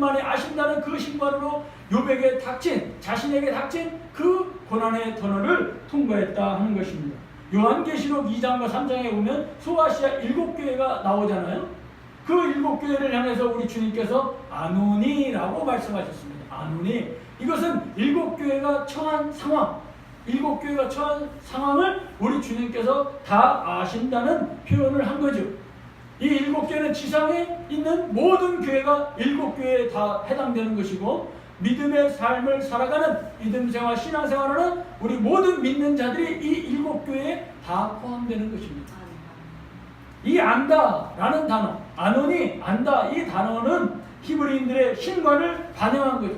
하나님만이 아신다는 그 신관으로 자신에게 닥친 그 고난의 터널을 통과했다 하는 것입니다. 요한계시록 2장과 3장에 보면 소아시아 7교회가 나오잖아요. 그 7교회를 향해서 우리 주님께서 아노니라고 말씀하셨습니다. 아노니. 이것은 7교회가 처한 상황, 7교회가 처한 상황을 우리 주님께서 다 아신다는 표현을 한 거죠. 이 7교회는 지상에 있는 모든 교회가 7교회에 다 해당되는 것이고, 믿음의 삶을 살아가는 믿음생활, 신앙생활은 우리 모든 믿는 자들이 이 7교회에 다 포함되는 것입니다. 이 안다라는 단어, 아노니, 안다, 이 단어는 히브리인들의 신관을 반영한 거죠.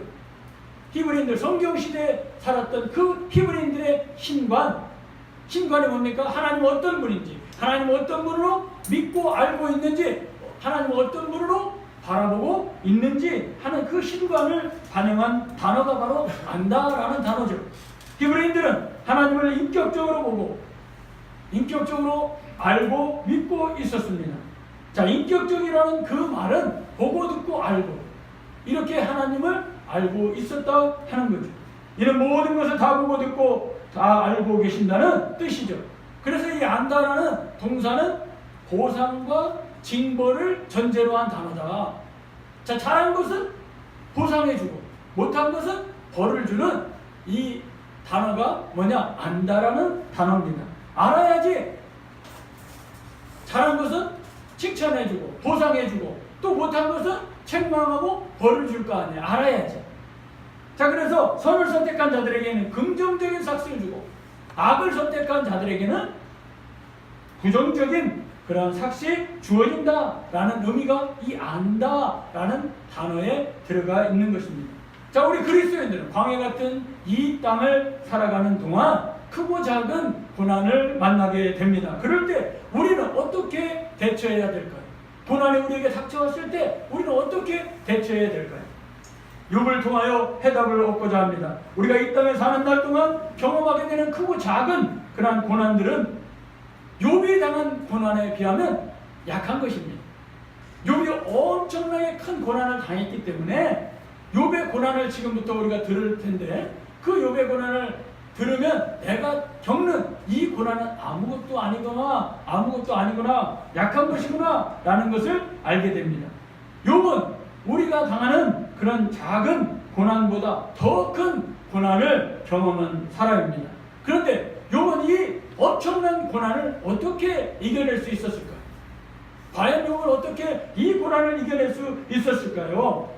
히브리인들, 성경시대에 살았던 그 히브리인들의 신관이 뭡니까? 하나님 어떤 분인지, 하나님 어떤 분으로 믿고 알고 있는지, 하나님 어떤 분으로 바라보고 있는지 하는 그 신관을 반영한 단어가 바로 안다라는 단어죠. 히브리인들은 하나님을 인격적으로 보고 인격적으로 알고 믿고 있었습니다. 자, 인격적이라는 그 말은 보고 듣고 알고 이렇게 하나님을 알고 있었다 하는 거죠. 이는 모든 것을 다 보고 듣고 다 알고 계신다는 뜻이죠. 그래서 이 안다라는 동사는 보상과 징벌을 전제로 한 단어다. 자, 잘한 것은 보상해주고 못한 것은 벌을 주는 이 단어가 뭐냐? 안다라는 단어입니다. 알아야지 잘한 것은 칭찬해주고 보상해주고 또 못한 것은 책망하고 벌을 줄 거 아니에요. 알아야지. 자, 그래서 선을 선택한 자들에게는 긍정적인 삭스를 주고 악을 선택한 자들에게는 부정적인 그런 삭시 주어진다라는 의미가 이 안다라는 단어에 들어가 있는 것입니다. 자, 우리 그리스도인들은 광야 같은 이 땅을 살아가는 동안 크고 작은 고난을 만나게 됩니다. 그럴 때 우리는 어떻게 대처해야 될까요? 고난이 우리에게 닥쳐왔을 때 우리는 어떻게 대처해야 될까요? 욥을 통하여 해답을 얻고자 합니다. 우리가 이 땅에 사는 날 동안 경험하게 되는 크고 작은 그러한 고난들은 욥이 당한 고난에 비하면 약한 것입니다. 욥이 엄청나게 큰 고난을 당했기 때문에 욥의 고난을 지금부터 우리가 들을 텐데, 그 욥의 고난을 들으면 내가 겪는 이 고난은 아무것도 아니구나, 약한 것이구나 라는 것을 알게 됩니다. 욥은 우리가 당하는 그런 작은 고난보다 더 큰 고난을 경험한 사람입니다. 그런데 욥은 이 엄청난 고난을 어떻게 이겨낼 수 있었을까요? 과연 욥은 어떻게 이 고난을 이겨낼 수 있었을까요?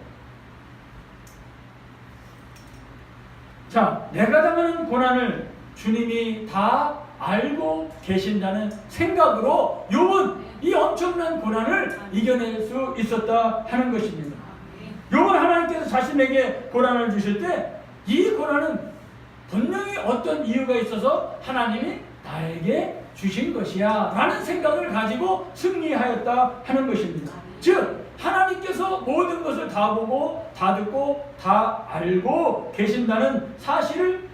자, 내가 당하는 고난을 주님이 다 알고 계신다는 생각으로 욥은 이 엄청난 고난을 이겨낼 수 있었다 하는 것입니다. 욥은 하나님께서 자신에게 고난을 주실 때 이 고난은 분명히 어떤 이유가 있어서 하나님이 나에게 주신 것이야 라는 생각을 가지고 승리하였다 하는 것입니다. 즉 하나님께서 모든 것을 다 보고 다 듣고 다 알고 계신다는 사실을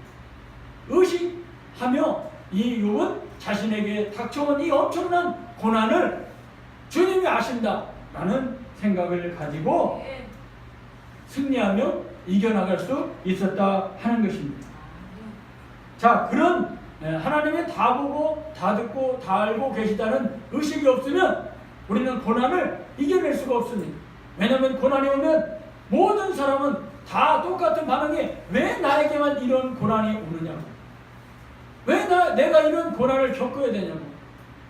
의식하며 이 욥은 자신에게 닥쳐온 이 엄청난 고난을 주님이 아신다 라는 생각을 가지고 승리하며 이겨나갈 수 있었다 하는 것입니다. 자, 그런 하나님이 다 보고 다 듣고 다 알고 계시다는 의식이 없으면 우리는 고난을 이겨낼 수가 없습니다. 왜냐하면 고난이 오면 모든 사람은 다 똑같은 반응이 왜 나에게만 이런 고난이 오느냐고, 왜 내가 이런 고난을 겪어야 되냐고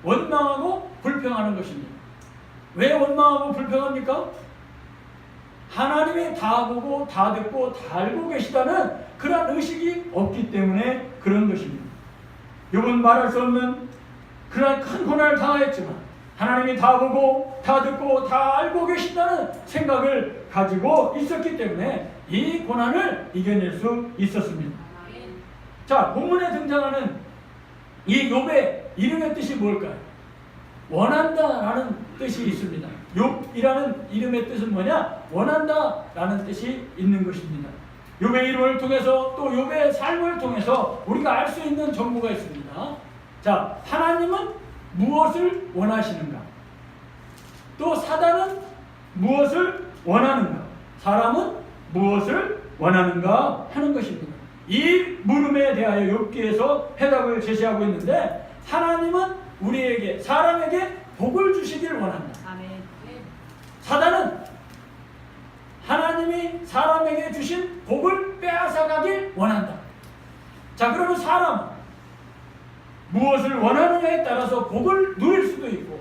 원망하고 불평하는 것입니다. 왜 원망하고 불평합니까? 하나님이 다 보고 다 듣고 다 알고 계시다는 그런 의식이 없기 때문에 그런 것입니다. 욥은 말할 수 없는 그런 큰 고난을 당하였지만 하나님이 다 보고 다 듣고 다 알고 계신다는 생각을 가지고 있었기 때문에 이 고난을 이겨낼 수 있었습니다. 자, 본문에 등장하는 이 욥의 이름의 뜻이 뭘까요? 원한다라는 뜻이 있습니다. 욥이라는 이름의 뜻은 뭐냐? 원한다라는 뜻이 있는 것입니다. 욥의 이름을 통해서 또 욥의 삶을 통해서 우리가 알 수 있는 정보가 있습니다. 자, 하나님은 무엇을 원하시는가? 또 사단은 무엇을 원하는가? 사람은 무엇을 원하는가 하는 것입니다. 이 물음에 대하여 욥기에서 해답을 제시하고 있는데, 하나님은 우리에게, 사람에게 복을 주시길 원한다. 아멘. 사단은 하나님이 사람에게 주신 복을 빼앗아가길 원한다. 자, 그러면 사람은 무엇을 원하느냐에 따라서 복을 누릴 수도 있고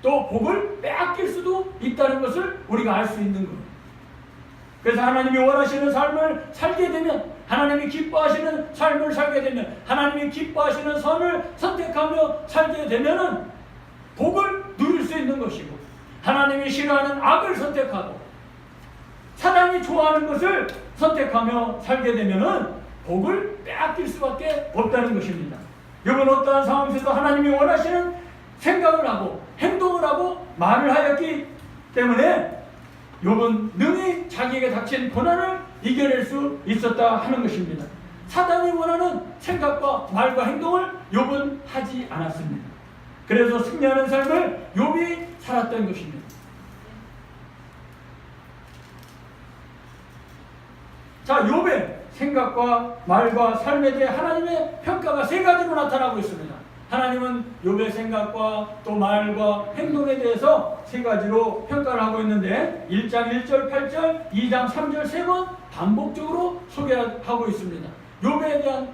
또 복을 빼앗길 수도 있다는 것을 우리가 알 수 있는 거예요. 그래서 하나님이 원하시는 삶을 살게 되면, 하나님이 기뻐하시는 삶을 살게 되면, 하나님이 기뻐하시는 선을 선택하며 살게 되면은 복을 누릴 수 있는 것이고, 하나님이 싫어하는 악을 선택하고 사단이 좋아하는 것을 선택하며 살게 되면은 복을 빼앗길 수밖에 없다는 것입니다. 이번 어떠한 상황에서도 하나님이 원하시는 생각을 하고 행동을 하고 말을 하였기 때문에 욥은 능히 자기에게 닥친 고난을 이겨낼 수 있었다 하는 것입니다. 사단이 원하는 생각과 말과 행동을 욥은 하지 않았습니다. 그래서 승리하는 삶을 욥이 살았던 것입니다. 자, 욥의 생각과 말과 삶에 대해 하나님의 평가가 세 가지로 나타나고 있습니다. 하나님은 욥의 생각과 또 말과 행동에 대해서 세 가지로 평가를 하고 있는데, 1장 1절 8절 2장 3절 세 번 반복적으로 소개하고 있습니다. 욥에 대한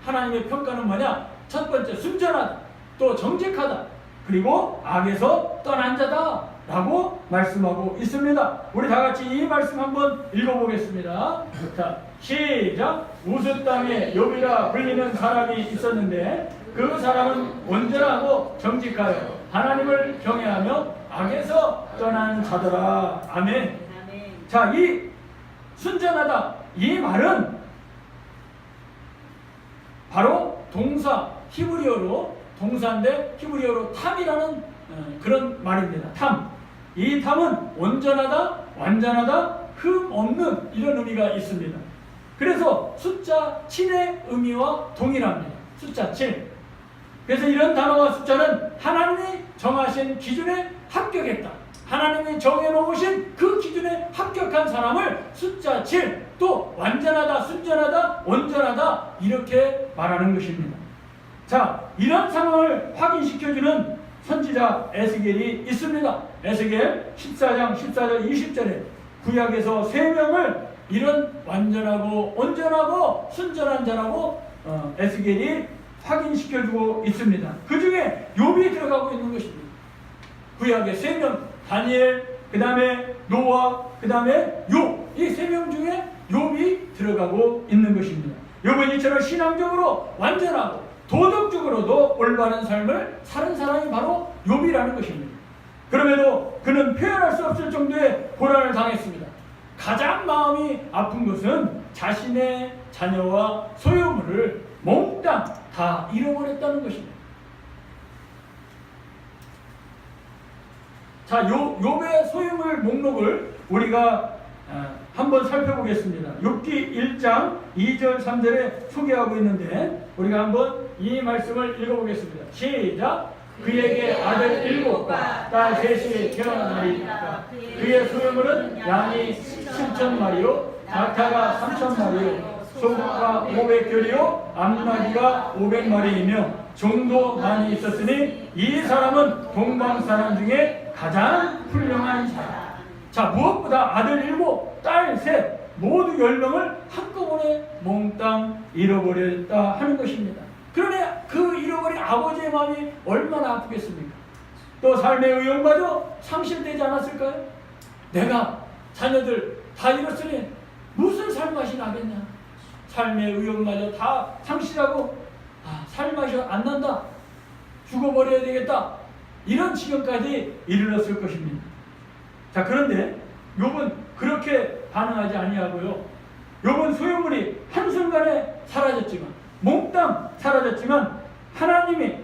하나님의 평가는 뭐냐? 첫 번째, 순전하다, 또 정직하다, 그리고 악에서 떠난 자다 라고 말씀하고 있습니다. 우리 다 같이 이 말씀 한번 읽어보겠습니다. 자, 시작. 우스 땅에 욥이라 불리는 사람이 있었는데 그 사람은 온전하고 정직하여 하나님을 경외하며 악에서 떠난 자더라. 아멘. 자, 이 순전하다, 이 말은 바로 동사, 히브리어로 동사인데 히브리어로 탐이라는 그런 말입니다. 탐. 이 탐은 온전하다, 완전하다, 흠 없는 이런 의미가 있습니다. 그래서 숫자 7의 의미와 동일합니다. 숫자 7. 그래서 이런 단어와 숫자는 하나님이 정하신 기준에 합격했다, 하나님이 정해놓으신 그 기준에 합격한 사람을 숫자 7, 또 완전하다, 순전하다, 온전하다 이렇게 말하는 것입니다. 자, 이런 상황을 확인시켜주는 선지자 에스겔이 있습니다. 에스겔 14장 14절 20절에 구약에서 3명을 이런 완전하고 온전하고 순전한 자라고 에스겔이 확인시켜주고 있습니다. 그 중에 욥이 들어가고 있는 것입니다. 구약의 3명, 다니엘, 그 다음에 노아, 그 다음에 욥, 이 3명 중에 욥이 들어가고 있는 것입니다. 욥은 이처럼 신앙적으로 완전하고 도덕적으로도 올바른 삶을 사는 사람이 바로 욥이라는 것입니다. 그럼에도 그는 표현할 수 없을 정도의 고난을 당했습니다. 가장 마음이 아픈 것은 자신의 자녀와 소유물을 몽땅 다 잃어버렸다는 것입니다. 자, 욥의 소유물 목록을 우리가 한번 살펴보겠습니다. 욥기 1장 2절 3절에 소개하고 있는데 우리가 한번 이 말씀을 읽어보겠습니다. 시작. 그에게 아들 7과 딸 3이 태어나리이다. 그의 소유물은 양이 7,000마리요 낙타가 3,000마리요 소가 500결이요 암나귀가 500마리이며 종도 많이 있었으니 이 사람은 동방 사람 중에 가장 훌륭한 자다. 자, 무엇보다 아들 7, 딸 3 모두 10명을 한꺼번에 몽땅 잃어버렸다 하는 것입니다. 그러나 그 잃어버린 아버지의 마음이 얼마나 아프겠습니까? 또 삶의 의욕마저 상실되지 않았을까요? 내가 자녀들 다 잃었으니 무슨 살맛이 나겠냐? 삶의 의욕마저 다 상실하고 살맛이 안 난다, 죽어버려야 되겠다, 이런 지경까지 이르렀을 것입니다. 자, 그런데 욥은 그렇게 반응하지 아니하고요, 욥은 소유물이 한순간에 사라졌지만, 몽땅 사라졌지만 하나님이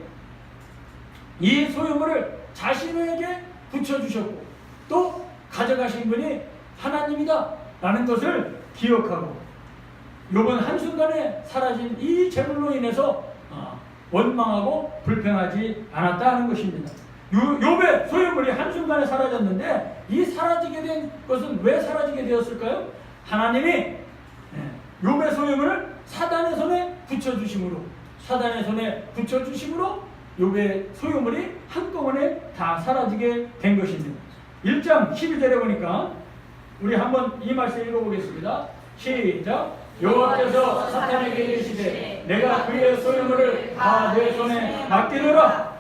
이 소유물을 자신에게 붙여주셨고 또 가져가신 분이 하나님이다 라는 것을 기억하고, 욥은 한순간에 사라진 이 재물로 인해서 원망하고 불평하지 않았다는 것입니다. 욥의 소유물이 한순간에 사라졌는데 이 사라지게 된 것은 왜 사라지게 되었을까요? 하나님이 욥의 소유물을 사단의 손에 붙여주심으로 욥의 소유물이 한꺼번에 다 사라지게 된 것입니다. 1장 12절에 보니까 우리 한번 이 말씀 읽어보겠습니다. 시작. 여호와께서 사탄에게 이르시되 내가 그의 소유물을 다 내 손에 맡기노라.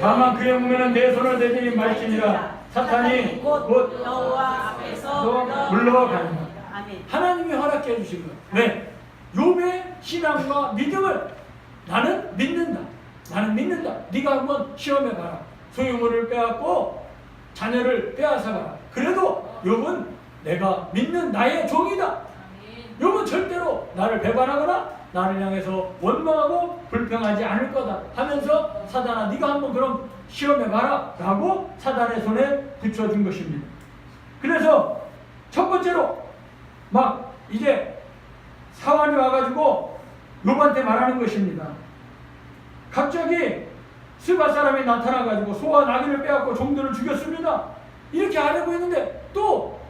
다만 그의 몸에는 내 손을 대지 말지니라. 사탄이 곧 여호와 앞에서 물러가니라. 아멘. 하나님이 허락해 주신 거예요. 왜? 욥의 신앙과 믿음을 나는 믿는다. 네가 한번 시험해봐라. 소유물을 빼앗고 자녀를 빼앗아가라. 그래도 욥은 내가 믿는 나의 종이다. 욥은 절대로 나를 배반하거나 나를 향해서 원망하고 불평하지 않을 거다 하면서 사단아 네가 한번 그럼 시험해봐라 라고 사단의 손에 붙여준 것입니다. 그래서 첫 번째로 막 이제 사환이 와가지고 욥한테 말하는 것입니다. 갑자기 스바 사람이 나타나가지고 소와 나귀를 빼앗고 종들을 죽였습니다. 이렇게 아뢰고 있는데 또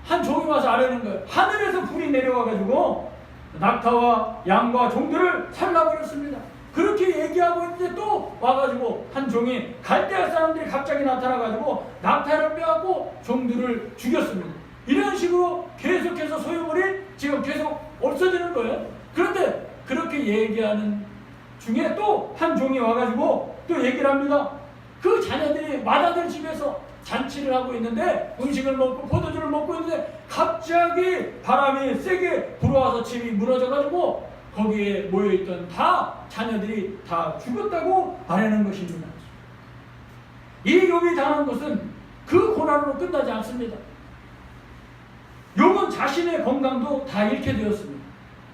한 종이 와서 아뢰는 거예요. 하늘에서 불이 내려와가지고 낙타와 양과 종들을 살라버렸습니다. 그렇게 얘기하고 있는데 또 와가지고 한 종이 갈대아 사람들이 갑자기 나타나가지고 낙타를 빼앗고 종들을 죽였습니다. 이런 식으로 계속해서 소유물이 지금 계속 없어지는 거예요. 그런데 그렇게 얘기하는 중에 또 한 종이 와가지고 또 얘기를 합니다. 그 자녀들이 맏아들 집에서 잔치를 하고 있는데 음식을 먹고 포도주를 먹고 있는데 갑자기 바람이 세게 불어와서 집이 무너져가지고 거기에 모여있던 다 자녀들이 다 죽었다고 말하는 것입니다. 이 욥이 당한 것은 그 고난으로 끝나지 않습니다. 욥은 자신의 건강도 다 잃게 되었습니다.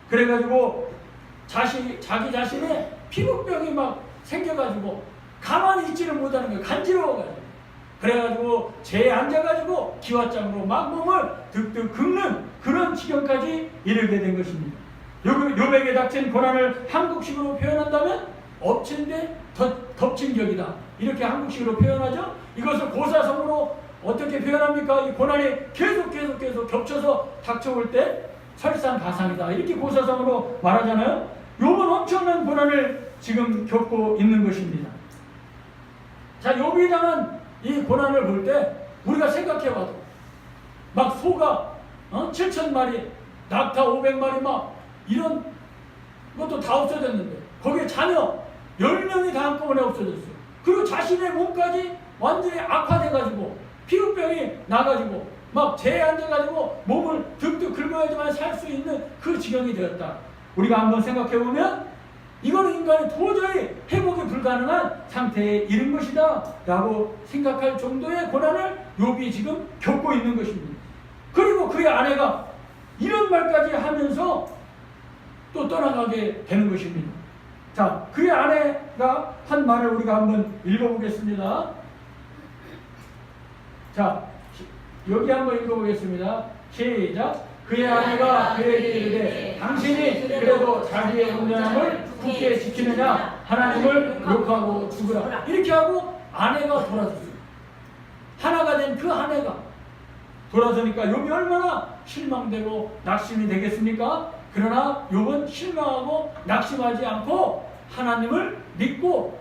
그래가지고 자기 자신의 피부병이 막 생겨가지고 가만히 있지를 못하는 거예요. 간지러워가지고. 그래가지고 재에 앉아가지고 기왓장으로 막 몸을 득득 긁는 그런 지경까지 이르게 된 것입니다. 욥에게 닥친 고난을 한국식으로 표현한다면 엎친 데 덮친 격이다. 이렇게 한국식으로 표현하죠. 이것을 고사성으로 어떻게 표현합니까? 이 고난이 계속 겹쳐서 닥쳐올 때 설상가상이다. 이렇게 고사성으로 말하잖아요. 욥은 엄청난 고난을 지금 겪고 있는 것입니다. 자, 욥이 당한 이 고난을 볼 때 우리가 생각해봐도 막 소가 7,000마리, 낙타 500마리 막 이런 것도 다 없어졌는데 거기에 자녀 10명이 다 한꺼번에 없어졌어요. 그리고 자신의 몸까지 완전히 악화돼가지고 피부병이 나가지고 막 재에 앉아가지고 몸을 득득 긁어야지만 살 수 있는 그 지경이 되었다. 우리가 한번 생각해보면 이거는 인간이 도저히 회복이 불가능한 상태에 이른 것이다 라고 생각할 정도의 고난을 욥이 지금 겪고 있는 것입니다. 그리고 그의 아내가 이런 말까지 하면서 또 떠나가게 되는 것입니다. 자, 그의 아내가 한 말을 우리가 한번 읽어보겠습니다. 자, 여기 한번 읽어보겠습니다. 시작. 그의 아내가 그에게 이르되 당신이 그래도 자기의 온전함을 굳게 지키느냐 하나님을 욕하고 죽으라. 이렇게 하고 아내가 돌아섰어요. 하나가 된 그 아내가 돌아서니까 욥이 얼마나 실망되고 낙심이 되겠습니까? 그러나 욥은 실망하고 낙심하지 않고 하나님을 믿고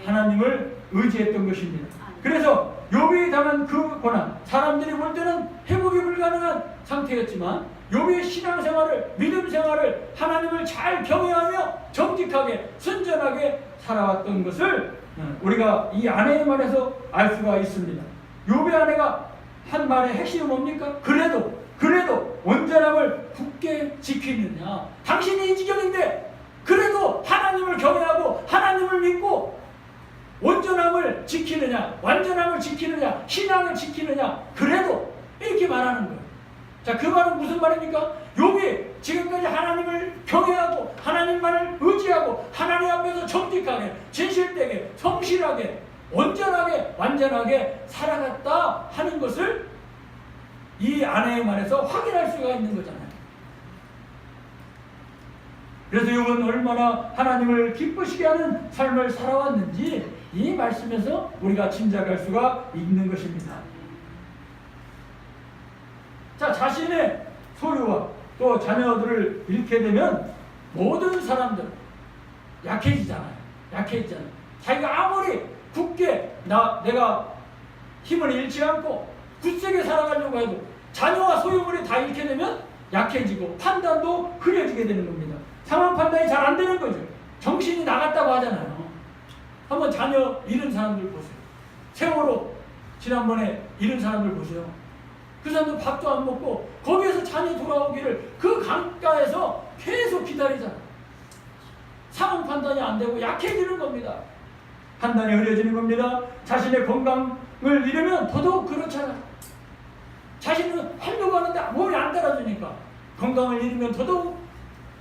하나님을 의지했던 것입니다. 그래서 욥이 당한 그 고난, 사람들이 볼 때는 회복이 불가능한 상태였지만 욥의 신앙생활을, 믿음생활을 하나님을 잘 경외하며 정직하게 순전하게 살아왔던 것을 우리가 이 아내의 말에서 알 수가 있습니다. 욥의 아내가 한 말의 핵심이 뭡니까? 그래도 온전함을 굳게 지키느냐. 당신이 이 지경인데 그래도 하나님을 경외하고 하나님을 믿고 온전함을 지키느냐, 완전함을 지키느냐, 신앙을 지키느냐, 그래도 이렇게 말하는 거예요. 자, 그 말은 무슨 말입니까? 욥이 지금까지 하나님을 경외하고 하나님만을 의지하고 하나님 앞에서 정직하게, 진실되게, 성실하게, 온전하게, 완전하게 살아갔다 하는 것을 이 아내의 말에서 확인할 수가 있는 거잖아요. 그래서 욥은 얼마나 하나님을 기쁘시게 하는 삶을 살아왔는지 이 말씀에서 우리가 짐작할 수가 있는 것입니다. 자, 자신의 소유와 또 자녀들을 잃게 되면 모든 사람들 약해지잖아요. 약해지잖아요. 자기가 아무리 굳게 내가 힘을 잃지 않고 굳세게 살아가려고 해도 자녀와 소유물이 다 잃게 되면 약해지고 판단도 흐려지게 되는 겁니다. 상황 판단이 잘 안 되는 거죠. 정신이 나갔다고 하잖아요. 한번 자녀 잃은 사람들 보세요. 세월호 지난번에 잃은 사람들 보세요. 그 사람들 밥도 안 먹고 거기에서 자녀 돌아오기를 그 강가에서 계속 기다리잖아요. 상황 판단이 안 되고 약해지는 겁니다. 판단이 흐려지는 겁니다. 자신의 건강을 잃으면 더더욱 그렇잖아요. 자신은 하려고 하는데 몸이 안 따라주니까 건강을 잃으면 더더욱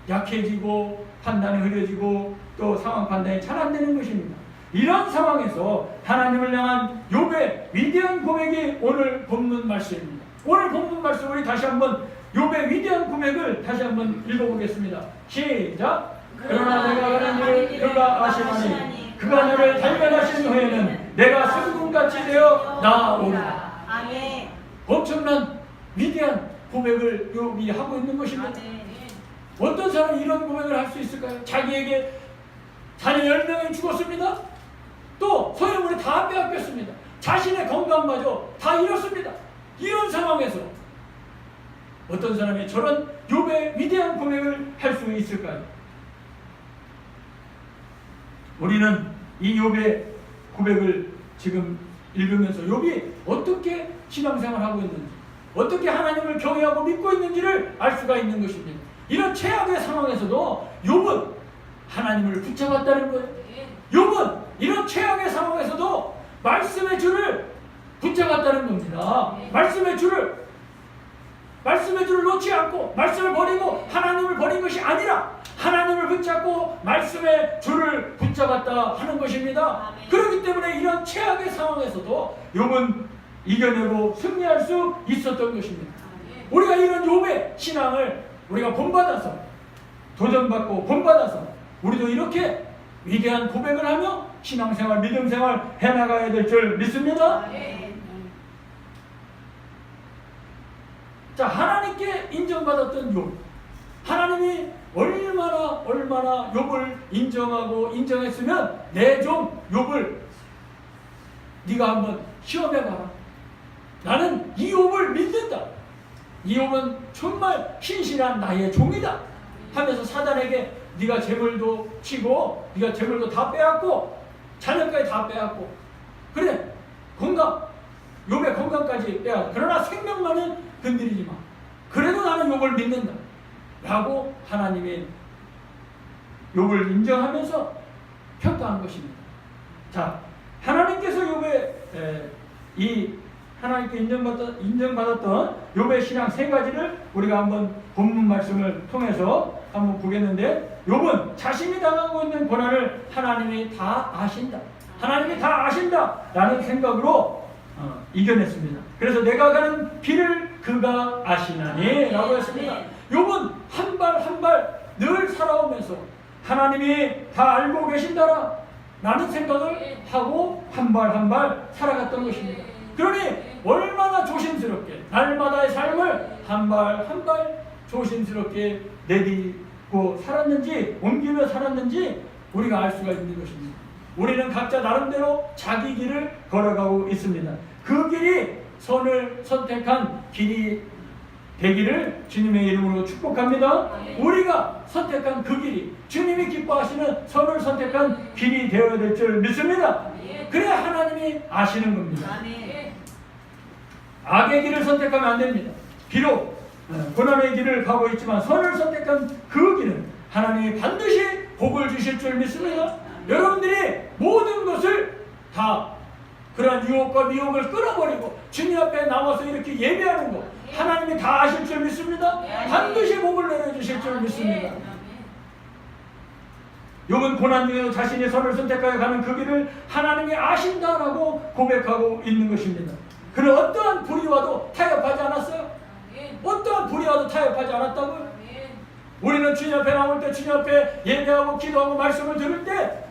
약해지고 판단이 흐려지고 또 상황 판단이 잘 안 되는 것입니다. 이런 상황에서 하나님을 향한 욥의 위대한 고백이 오늘 본문 말씀입니다. 오늘 본문 말씀 우리 다시 한번 욥의 위대한 고백을 다시 한번 읽어보겠습니다. 시작. 그러나 내가 하는 일을 그가 아시나니 그가 너를 발견하신 후에는 내가 승군같이 되어 나아오리라. 아멘. 엄청난 위대한 고백을 욥이 하고 있는 것입니다. 어떤 사람이 이런 고백을 할 수 있을까요? 자기에게 자녀 10명이 죽었습니다. 또 소유물이 다 빼앗겼습니다. 자신의 건강마저 다 잃었습니다. 이런 상황에서 어떤 사람이 저런 욥의 위대한 고백을 할 수 있을까요? 우리는 이 욥의 고백을 지금 읽으면서 욥이 어떻게 신앙생활하고 있는지, 어떻게 하나님을 경외하고 믿고 있는지를 알 수가 있는 것입니다. 이런 최악의 상황에서도 욥은 하나님을 붙잡았다는 거예요. 욥은 이런 최악의 상황에서도 말씀의 줄을 붙잡았다는 겁니다. 말씀의 줄을 놓지 않고 말씀을 버리고 하나님을 버린 것이 아니라 하나님을 붙잡고 말씀의 줄을 붙잡았다 하는 것입니다. 그렇기 때문에 이런 최악의 상황에서도 욥은 이겨내고 승리할 수 있었던 것입니다. 우리가 이런 욥의 신앙을 우리가 본받아서 도전받고 본받아서 우리도 이렇게 위대한 고백을 하며 신앙생활, 믿음생활 해나가야 될 줄 믿습니다. 자, 하나님께 인정받았던 욥. 하나님이 얼마나 욥을 인정하고 인정했으면 내 종 욥을 네가 한번 시험해봐라. 나는 이 욥을 믿는다. 이 욥은 정말 신실한 나의 종이다 하면서 사단에게 네가 재물도 치고 네가 재물도 다 빼앗고 자녀까지 다 빼앗고 그래 욥의 건강까지 빼앗고 그러나 생명만은 건드리지 마. 그래도 나는 욥을 믿는다 라고 하나님이 욥을 인정하면서 평가한 것입니다. 자, 하나님께서 욥의 하나님께 인정받았던 욥의 신앙 세 가지를 우리가 한번 본문 말씀을 통해서 한번 보겠는데, 욥은 자신이 당하고 있는 고난을 하나님이 다 아신다. 하나님이 다 아신다 라는 생각으로 이겨냈습니다. 그래서 내가 가는 길을 그가 아시나니 라고 했습니다. 욥은 한 발 한 발 늘 살아오면서 하나님이 다 알고 계신다라 라는 생각을 하고 한 발 한 발 살아갔던 것입니다. 그러니 얼마나 조심스럽게 날마다의 삶을 한 발 한 발 조심스럽게 내딛고 살았는지, 옮기며 살았는지 우리가 알 수가 있는 것입니다. 우리는 각자 나름대로 자기 길을 걸어가고 있습니다. 그 길이 선을 선택한 길이 되기를 주님의 이름으로 축복합니다. 우리가 선택한 그 길이 주님이 기뻐하시는 선을 선택한 길이 되어야 될 줄 믿습니다. 그래야 하나님이 아시는 겁니다. 악의 길을 선택하면 안 됩니다. 비록 고난의 길을 가고 있지만 선을 선택한 그 길은 하나님이 반드시 복을 주실 줄 믿습니다. 여러분들이 모든 것을 다 그러한 유혹과 미혹을 끊어버리고 주님 앞에 나와서 이렇게 예배하는 것 하나님이 다 아실 줄 믿습니다. 반드시 복을 내려주실 줄 믿습니다. 욥은 고난 중에도 자신의 선을 선택하여 가는 그 길을 하나님이 아신다라고 고백하고 있는 것입니다. 그는 어떠한 불의와도 타협하지 않았어요. 어떠한 불의와도 타협하지 않았다고요. 우리는 주님 앞에 나올 때, 주님 앞에 예배하고 기도하고 말씀을 들을 때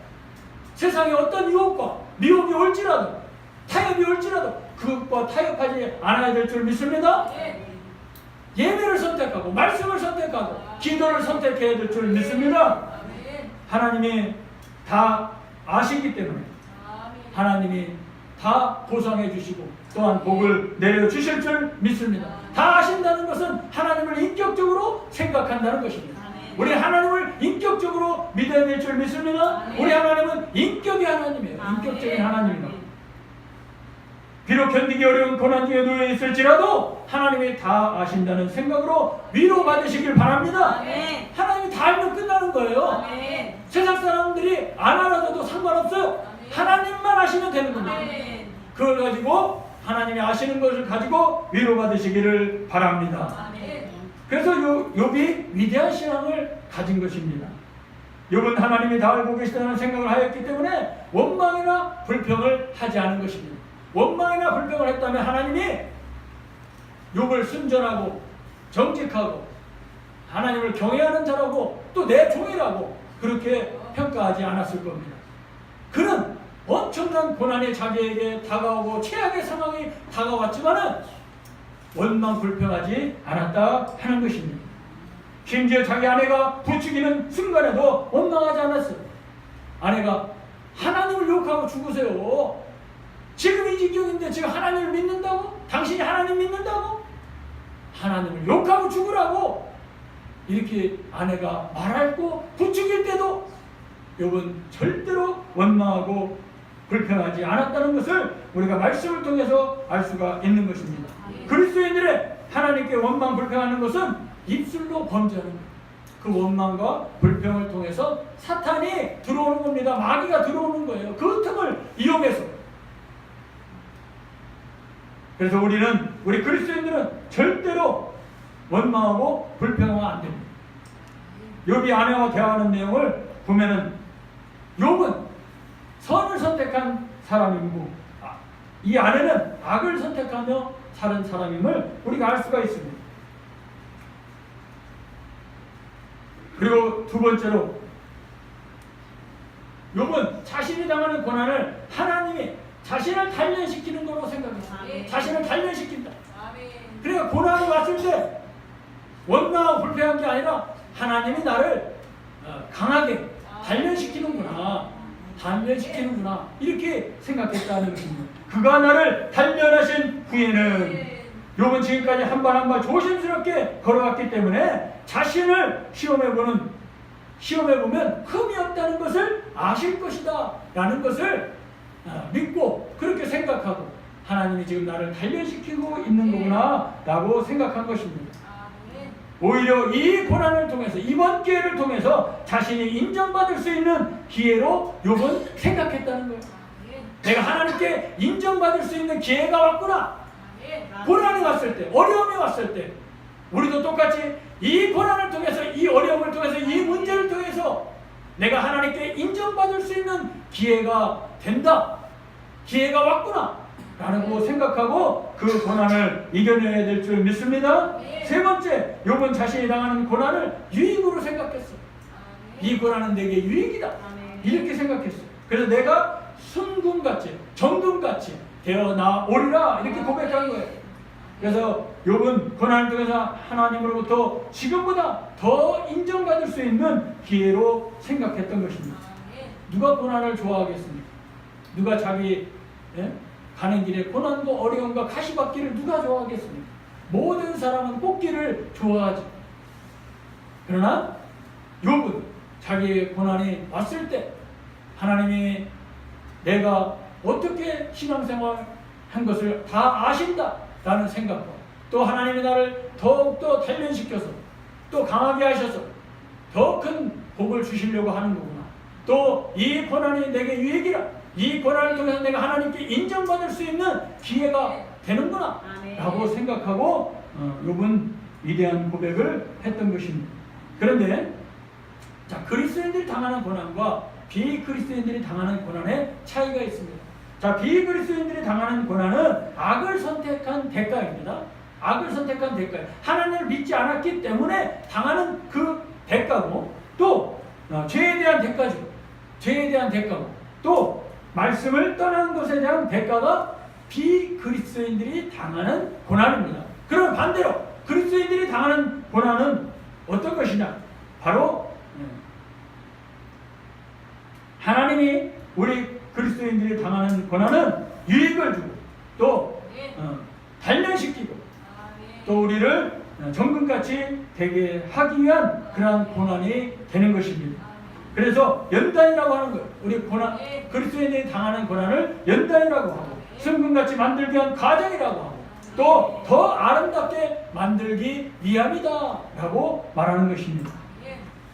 세상에 어떤 유혹과 미혹이 올지라도 타협이 올지라도 그것과 타협하지 않아야 될 줄 믿습니다. 예배를 선택하고 말씀을 선택하고 기도를 선택해야 될 줄 믿습니다. 하나님이 다 아시기 때문에 하나님이 다 보상해 주시고 또한 복을 내려주실 줄 믿습니다. 다 아신다는 것은 하나님을 인격적으로 생각한다는 것입니다. 우리 하나님을 인격적으로 믿어야 될 줄 믿습니다. 우리 하나님은 인격의 하나님이에요. 인격적인 하나님입니다. 비록 견디기 어려운 고난 중에 놓여 있을지라도 하나님이 다 아신다는 생각으로 위로받으시길 바랍니다. 하나님이 다 알면 끝나는 거예요. 세상 사람들이 안 알아줘도 상관없어요. 하나님만 아시면 되는 겁니다. 그걸 가지고 하나님이 아시는 것을 가지고 위로받으시기를 바랍니다. 그래서 욥이 위대한 신앙을 가진 것입니다. 욥은 하나님이 다 알고 계시다는 생각을 하였기 때문에 원망이나 불평을 하지 않은 것입니다. 원망이나 불평을 했다면 하나님이 욥을 순전하고 정직하고 하나님을 경외하는 자라고 또 내 종이라고 그렇게 평가하지 않았을 겁니다. 그는 엄청난 고난이 자기에게 다가오고 최악의 상황이 다가왔지만은 원망 불평하지 않았다 하는 것입니다. 심지어 자기 아내가 부추기는 순간에도 원망하지 않았어요. 아내가 하나님을 욕하고 죽으세요. 지금 이 지경인데 지금 하나님을 믿는다고? 당신이 하나님 믿는다고? 하나님을 욕하고 죽으라고 이렇게 아내가 말하고 부추길 때도 욥은 절대로 원망하고 불평하지 않았다는 것을 우리가 말씀을 통해서 알 수가 있는 것입니다. 그리스도인들의 하나님께 원망 불평하는 것은 입술로 범죄하는 거예요. 그 원망과 불평을 통해서 사탄이 들어오는 겁니다. 마귀가 들어오는 거예요. 그 틈을 이용해서. 그래서 우리 그리스도인들은 절대로 원망하고 불평하면 안 됩니다. 욥이 아내와 대화하는 내용을 보면은 욥은 선을 선택한 사람이고 이 아내는 악을 선택하며 사는 사람임을 우리가 알 수가 있습니다. 그리고 두 번째로 욥은 자신이 당하는 고난을 하나님이 자신을 단련시키는 거라고 생각했어요. 자신을 단련시킨다. 그러니까 고난이 왔을 때 원망하고 불평한 게 아니라 하나님이 나를 강하게 단련시키는구나. 단련시키는구나. 이렇게 생각했다는 것입니다. 그가 나를 단련하신 후에는 욥은 지금까지 한 발 한 발 조심스럽게 걸어왔기 때문에 자신을 시험해보면 흠이 없다는 것을 아실 것이다 라는 것을 믿고 그렇게 생각하고 하나님이 지금 나를 단련시키고 있는 거구나 라고 생각한 것입니다. 오히려 이 고난을 통해서 이번 기회를 통해서 자신이 인정받을 수 있는 기회로 욥은 생각했다는 거예요. 내가 하나님께 인정받을 수 있는 기회가 왔구나. 고난이 왔을 때, 어려움이 왔을 때 우리도 똑같이 이 고난을 통해서, 이 어려움을 통해서, 이 문제를 통해서 내가 하나님께 인정받을 수 있는 기회가 된다. 기회가 왔구나 라고 생각하고 그 고난을 이겨내야 될 줄 믿습니다. 세 번째, 욥은 자신이 당하는 고난을 유익으로 생각했어요. 이 고난은 내게 유익이다. 이렇게 생각했어요. 그래서 내가 순금같이, 정금같이 되어 나오리라 이렇게 고백한 거예요. 그래서 욥은 고난을 통해서 하나님으로부터 지금보다 더 인정받을 수 있는 기회로 생각했던 것입니다. 누가 고난을 좋아하겠습니까? 누가 자기 가는 길에 고난과 어려움과 가시밭길을 누가 좋아하겠습니까? 모든 사람은 꽃길을 좋아하죠. 그러나 욥은 자기의 고난이 왔을 때 하나님이 내가 어떻게 신앙생활 한 것을 다 아신다 라는 생각과 또 하나님이 나를 더욱더 단련시켜서 또 강하게 하셔서 더 큰 복을 주시려고 하는 거구나. 또 이 고난이 내게 유익이라. 이 고난을 통해서 내가 하나님께 인정받을 수 있는 기회가 되는구나 라고 생각하고 욥은 위대한 고백을 했던 것입니다. 그런데 자, 그리스도인들이 당하는 고난과 비그리스도인들이 당하는 고난에 차이가 있습니다. 자, 비그리스도인들이 당하는 고난은 악을 선택한 대가입니다. 악을 선택한 대가예요. 하나님을 믿지 않았기 때문에 당하는 그 대가고 또 죄에 대한 대가죠. 죄에 대한 대가고 또 말씀을 떠난 것에 대한 대가가 비그리스도인들이 당하는 고난입니다. 그럼 반대로 그리스도인들이 당하는 고난은 어떤 것이냐? 바로 하나님이 우리 그리스도인들이 당하는 고난은 유익을 주고 또 단련시키고 또 우리를 정금같이 되게 하기 위한 그러한 고난이 되는 것입니다. 그래서 연단이라고 하는 거예요. 우리 고난, 그리스도인들이 당하는 고난을 연단이라고 하고 순금같이 만들기 위한 가정이라고 하고 또 더 아름답게 만들기 위함이다 라고 말하는 것입니다.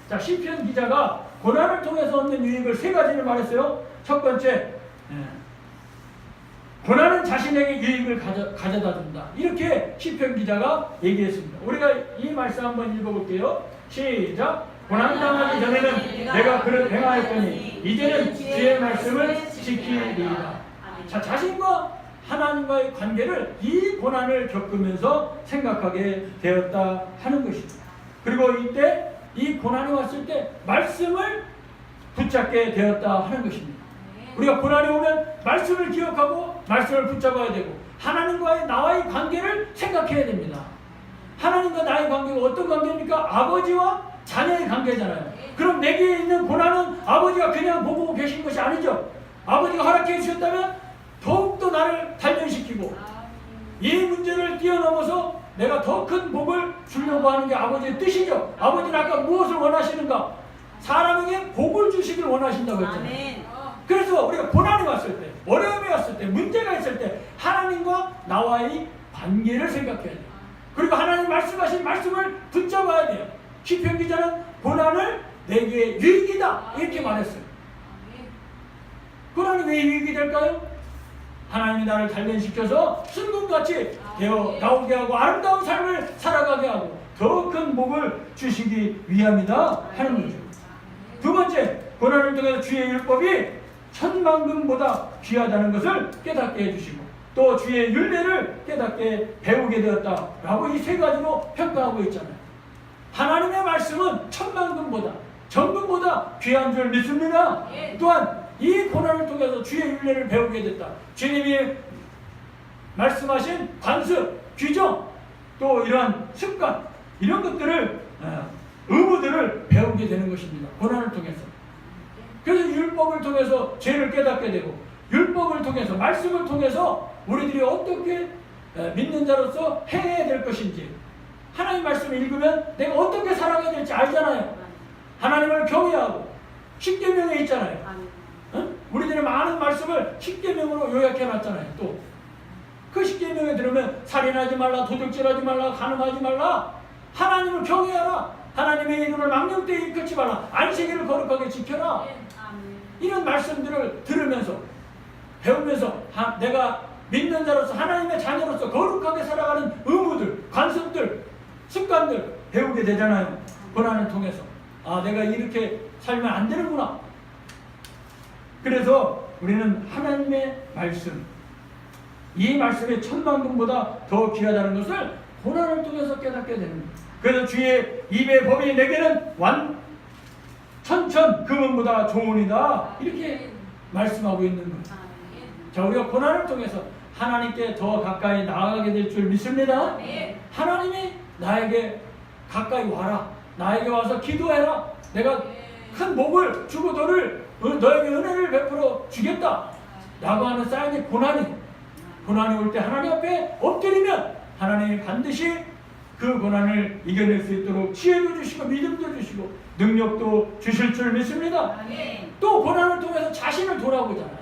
자, 시편 기자가 고난을 통해서 얻는 유익을 세 가지를 말했어요. 첫 번째, 고난은 자신에게 유익을 가져다 준다. 이렇게 시편 기자가 얘기했습니다. 우리가 이 말씀 한번 읽어볼게요. 시작. 고난당하기 전에는 내가 그를 행하였더니 이제는 주의 말씀을 지키리라. 자, 자신과 하나님과의 관계를 이 고난을 겪으면서 생각하게 되었다 하는 것입니다. 그리고 이때 이 고난이 왔을 때 말씀을 붙잡게 되었다 하는 것입니다. 우리가 고난이 오면 말씀을 기억하고 말씀을 붙잡아야 되고 하나님과의 나와의 관계를 생각해야 됩니다. 하나님과 나의 관계가 어떤 관계입니까? 아버지와 자녀의 관계잖아요. 그럼 내게 있는 고난은 아버지가 그냥 보고 계신 것이 아니죠. 아버지가 허락해 주셨다면 더욱더 나를 단련시키고 이 문제를 뛰어넘어서 내가 더 큰 복을 주려고 하는 게 아버지의 뜻이죠. 아버지는 아까 무엇을 원하시는가? 사람에게 복을 주시길 원하신다고 했잖아요. 그래서 우리가 고난이 왔을 때, 어려움이 왔을 때, 문제가 있을 때 하나님과 나와의 관계를 생각해야 돼요. 그리고 하나님 말씀하신 말씀을 붙잡아야 돼요. 시편 기자는 고난을 내게 유익이다 이렇게 말했어요. 고난이 왜 유익이 될까요? 하나님이 나를 단련시켜서 순금같이 되어 나오게 하고 아름다운 삶을 살아가게 하고 더 큰 복을 주시기 위함이다 하는 거죠. 두 번째, 고난을 통해서 주의 율법이 천만금보다 귀하다는 것을 깨닫게 해주시고 또 주의 율례를 깨닫게 배우게 되었다라고 이 세 가지로 평가하고 있잖아요. 하나님의 말씀은 천만금보다 정금보다 귀한 줄 믿습니다. 또한 이 고난을 통해서 주의 율례를 배우게 됐다. 주님이 말씀하신 관습, 규정, 또 이러한 습관, 이런 것들을 의무들을 배우게 되는 것입니다. 고난을 통해서. 그래서 율법을 통해서 죄를 깨닫게 되고 율법을 통해서 말씀을 통해서 우리들이 어떻게 믿는 자로서 행해야 될 것인지 하나님 말씀을 읽으면 내가 어떻게 살아가야 될지 알잖아요. 하나님을 경외하고 십계명에 있잖아요. 우리들의 많은 말씀을 십계명으로 요약해놨잖아요. 또 그 십계명에 들으면 살인하지 말라, 도둑질하지 말라, 간음하지 말라, 하나님을 경외하라, 하나님의 이름을 망령되이 일컫지 말라, 안식일을 거룩하게 지켜라. 이런 말씀들을 들으면서 배우면서 내가 믿는 자로서 하나님의 자녀로서 거룩하게 살아가는 의무들, 관습들, 습관들 배우게 되잖아요. 고난을 통해서 아, 내가 이렇게 살면 안 되는구나. 그래서 우리는 하나님의 말씀, 이 말씀이 천만금보다 더 귀하다는 것을 고난을 통해서 깨닫게 되는 거예요. 그래서 주의 입의 법이 내게는 천천 금은보다 좋으니다 이렇게 말씀하고 있는 거예요. 자, 우리가 고난을 통해서 하나님께 더 가까이 나아가게 될 줄 믿습니다. 하나님이 나에게 가까이 와라, 나에게 와서 기도해라, 내가 큰 복을 주고 너에게 은혜를 베풀어 주겠다 라고 하는 사인이 고난이 올 때 하나님 앞에 엎드리면 하나님이 반드시 그 고난을 이겨낼 수 있도록 지혜도 주시고 믿음도 주시고 능력도 주실 줄 믿습니다. 또 고난을 통해서 자신을 돌아보잖아요.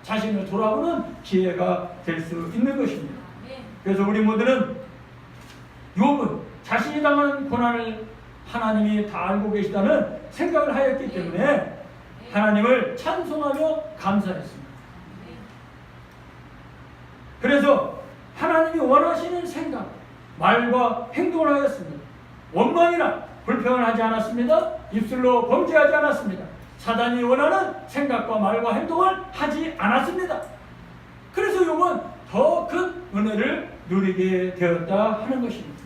자신을 돌아보는 기회가 될 수 있는 것입니다. 그래서 우리 모두는 욥은 자신이 당하는 고난을 하나님이 다 알고 계시다는 생각을 하였기 때문에 하나님을 찬송하며 감사했습니다. 그래서 하나님이 원하시는 생각, 말과 행동을 하였습니다. 원망이나 불평을 하지 않았습니다. 입술로 범죄하지 않았습니다. 사단이 원하는 생각과 말과 행동을 하지 않았습니다. 그래서 욥은 더 큰 은혜를 누리게 되었다 하는 것입니다.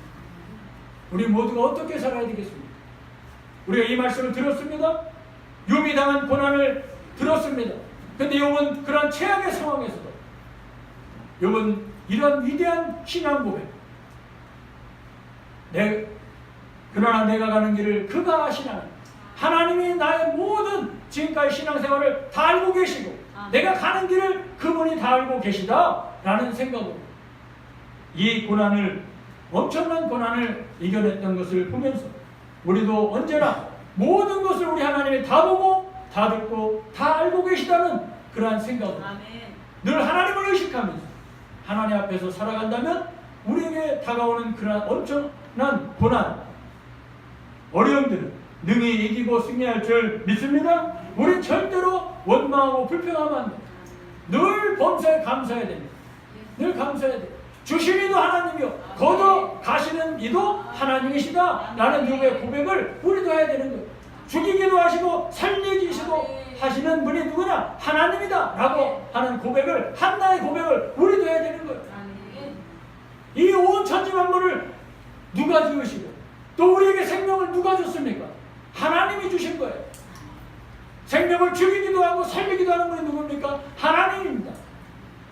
우리 모두가 어떻게 살아야 되겠습니까? 우리가 이 말씀을 들었습니다. 욥이 당한 고난을 들었습니다. 근데 욥은 그런 최악의 상황에서도 욥은 이런 위대한 신앙 고백, 그러나 내가 가는 길을 그가 아시나니 하나님이 나의 모든 지금까지 신앙생활을 다 알고 계시고 내가 가는 길을 그분이 다 알고 계시다 라는 생각으로 이 고난을, 엄청난 고난을 이겨냈던 것을 보면서 우리도 언제나 모든 것을 우리 하나님이 다 보고 다 듣고 다 알고 계시다는 그러한 생각으로 늘 하나님을 의식하면서 하나님 앞에서 살아간다면 우리에게 다가오는 그러한 엄청난 고난, 어려움들은 능히 이기고 승리할 줄 믿습니다. 우리 절대로 원망하고 불평하면 안 됩니다. 늘 범사에 감사해야 됩니다. 늘 감사해야 돼요. 주신 이도 하나님이요 거둬 가시는 이도 하나님이시다 라는 욥의 고백을 우리도 해야 되는 거예요. 죽이기도 하시고 살리기시고 하시는 분이 누구냐? 하나님이다 라고 하는 고백을, 한나의 고백을 우리도 해야 되는 거예요. 이 온 천지만물을 누가 지으시고 또 우리에게 생명을 누가 줬습니까? 하나님이 주신 거예요. 생명을 죽이기도 하고 살리기도 하는 분이 누굽니까? 하나님입니다.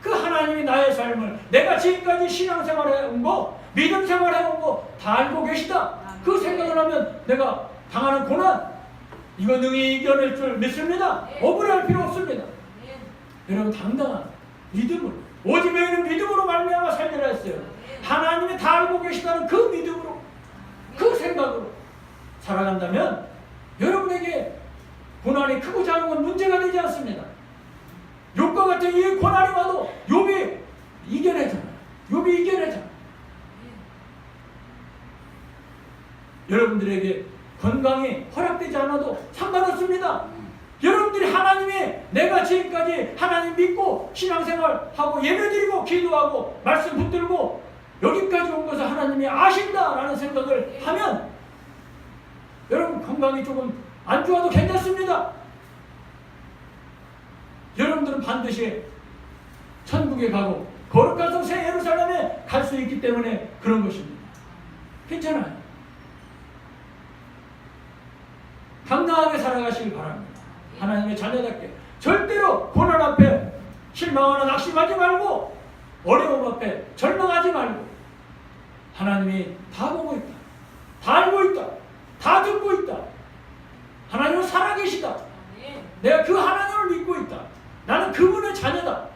그 하나님이 나의 삶을, 내가 지금까지 신앙생활 해온 거, 믿음생활 해온 거 다 알고 계시다. 그 생각을 하면 내가 당하는 고난, 이거 능히 이겨낼 줄 믿습니다. 억울할 필요 없습니다. 여러분 당당한 믿음으로, 오직 너희는 믿음으로 말미암아 살리라 했어요. 하나님이 다 알고 계시다는 그 믿음으로, 그 생각으로 살아간다면 여러분에게 고난이 크고 작은 건 문제가 되지 않습니다. 욥과 같은 이 고난이 와도 욥이 이겨내잖아요. 욥이 이겨내잖아요. 여러분들에게 건강이 허락되지 않아도 상관없습니다. 여러분들이 하나님이, 내가 지금까지 하나님 믿고 신앙생활하고 예배드리고 기도하고 말씀 붙들고 여기까지 온 것을 하나님이 아신다라는 생각을 하면 여러분 건강이 조금 안 좋아도 괜찮습니다. 여러분들은 반드시 천국에 가고 거룩한 성 새 예루살렘에 갈 수 있기 때문에 그런 것입니다. 괜찮아요. 당당하게 살아가시길 바랍니다. 하나님의 자녀답게 절대로 고난 앞에 실망하는 낙심하지 말고 어려움 앞에 절망하지 말고 하나님이 다 보고 있다. 다 알고 있다. 다 듣고 있다. 하나님은 살아계시다. 내가 그 하나님을 믿고 있다. 나는 그분의 자녀다.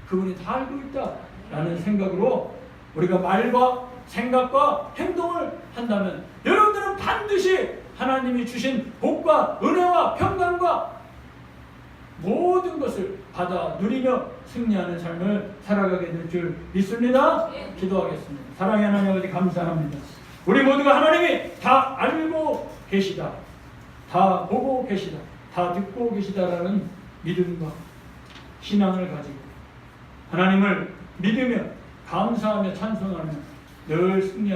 그분이 다 알고 있다. 라는 생각으로 우리가 말과 생각과 행동을 한다면 여러분들은 반드시 하나님이 주신 복과 은혜와 평강과 모든 것을 받아 누리며 승리하는 삶을 살아가게 될 줄 믿습니다. 기도하겠습니다. 사랑의 하나님 아버지 감사합니다. 우리 모두가 하나님이 다 알고 계시다. 다 보고 계시다. 다 듣고 계시다라는 믿음과 신앙을 가지고 하나님을 믿으며 감사하며 찬송하며 늘 승리하는